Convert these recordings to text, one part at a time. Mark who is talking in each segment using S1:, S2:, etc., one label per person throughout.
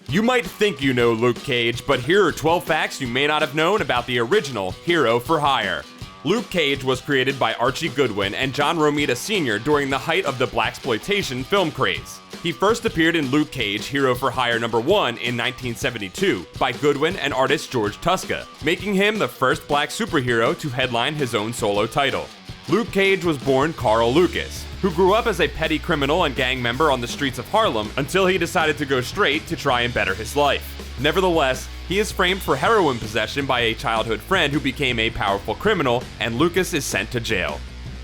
S1: You might think you know Luke Cage, but here are 12 facts you may not have known about the original Hero for Hire. Luke Cage was created by Archie Goodwin and John Romita Sr. during the height of the blaxploitation film craze. He first appeared in Luke Cage Hero for Hire #1 in 1972 by Goodwin and artist George Tuska, making him the first black superhero to headline his own solo title. Luke Cage was born Carl Lucas, who grew up as a petty criminal and gang member on the streets of Harlem until he decided to go straight to try and better his life. Nevertheless, he is framed for heroin possession by a childhood friend who became a powerful criminal, and Lucas is sent to jail.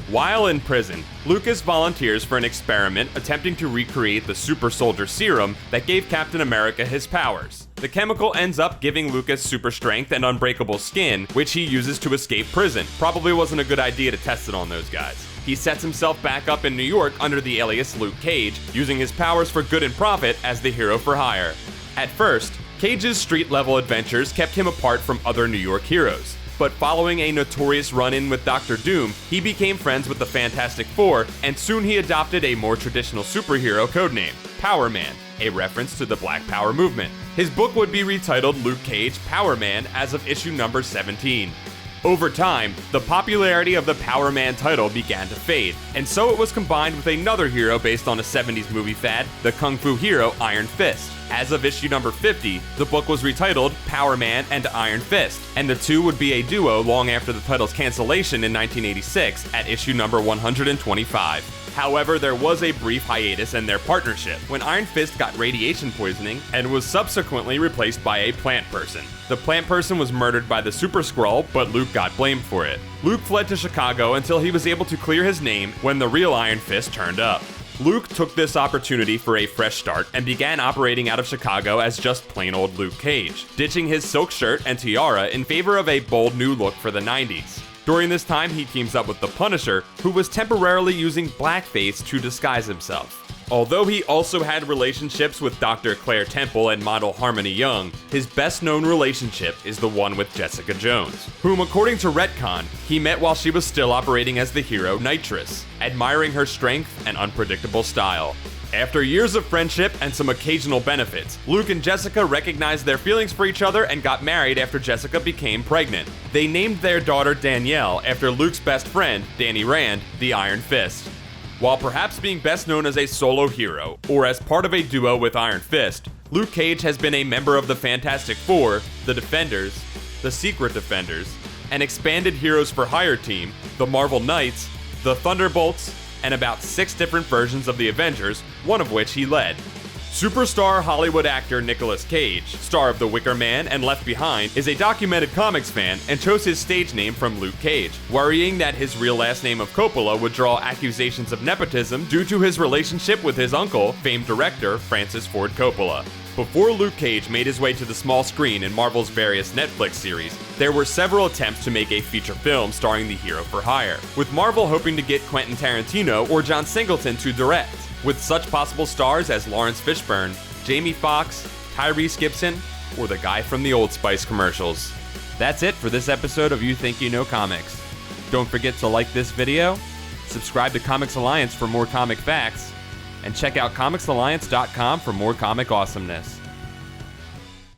S1: While in prison, Lucas volunteers for an experiment attempting to recreate the super soldier serum that gave Captain America his powers. The chemical ends up giving Lucas super strength and unbreakable skin, which he uses to escape prison. Probably wasn't a good idea to test it on those guys. He sets himself back up in New York under the alias Luke Cage, using his powers for good and profit as the Hero for Hire. At first, Cage's street-level adventures kept him apart from other New York heroes. But following a notorious run-in with Dr. Doom, he became friends with the Fantastic Four, and soon he adopted a more traditional superhero codename, Power Man, a reference to the Black Power movement. His book would be retitled Luke Cage Power Man as of issue number 17. Over time, the popularity of the Power Man title began to fade, and so it was combined with another hero based on a 70s movie fad, the kung fu hero Iron Fist. As of issue number 50, the book was retitled Power Man and Iron Fist, and the two would be a duo long after the title's cancellation in 1986 at issue number 125. However, there was a brief hiatus in their partnership when Iron Fist got radiation poisoning and was subsequently replaced by a plant person. The plant person was murdered by the Super Skrull, but Luke got blamed for it. Luke fled to Chicago until he was able to clear his name when the real Iron Fist turned up. Luke took this opportunity for a fresh start and began operating out of Chicago as just plain old Luke Cage, ditching his silk shirt and tiara in favor of a bold new look for the 90s. During this time, he teams up with the Punisher, who was temporarily using blackface to disguise himself. Although he also had relationships with Dr. Claire Temple and model Harmony Young, his best-known relationship is the one with Jessica Jones, whom, according to Retcon, he met while she was still operating as the hero Nitrous, admiring her strength and unpredictable style. After years of friendship and some occasional benefits, Luke and Jessica recognized their feelings for each other and got married after Jessica became pregnant. They named their daughter Danielle after Luke's best friend, Danny Rand, the Iron Fist. While perhaps being best known as a solo hero, or as part of a duo with Iron Fist, Luke Cage has been a member of the Fantastic Four, the Defenders, the Secret Defenders, an expanded Heroes for Hire team, the Marvel Knights, the Thunderbolts, and about 6 different versions of the Avengers, one of which he led. Superstar Hollywood actor Nicolas Cage, star of The Wicker Man and Left Behind, is a documented comics fan and chose his stage name from Luke Cage, worrying that his real last name of Coppola would draw accusations of nepotism due to his relationship with his uncle, famed director Francis Ford Coppola. Before Luke Cage made his way to the small screen in Marvel's various Netflix series, there were several attempts to make a feature film starring the Hero for Hire, with Marvel hoping to get Quentin Tarantino or John Singleton to direct, with such possible stars as Lawrence Fishburne, Jamie Foxx, Tyrese Gibson, or the guy from the Old Spice commercials. That's it for this episode of You Think You Know Comics. Don't forget to like this video, subscribe to Comics Alliance for more comic facts, and check out comicsalliance.com for more comic awesomeness.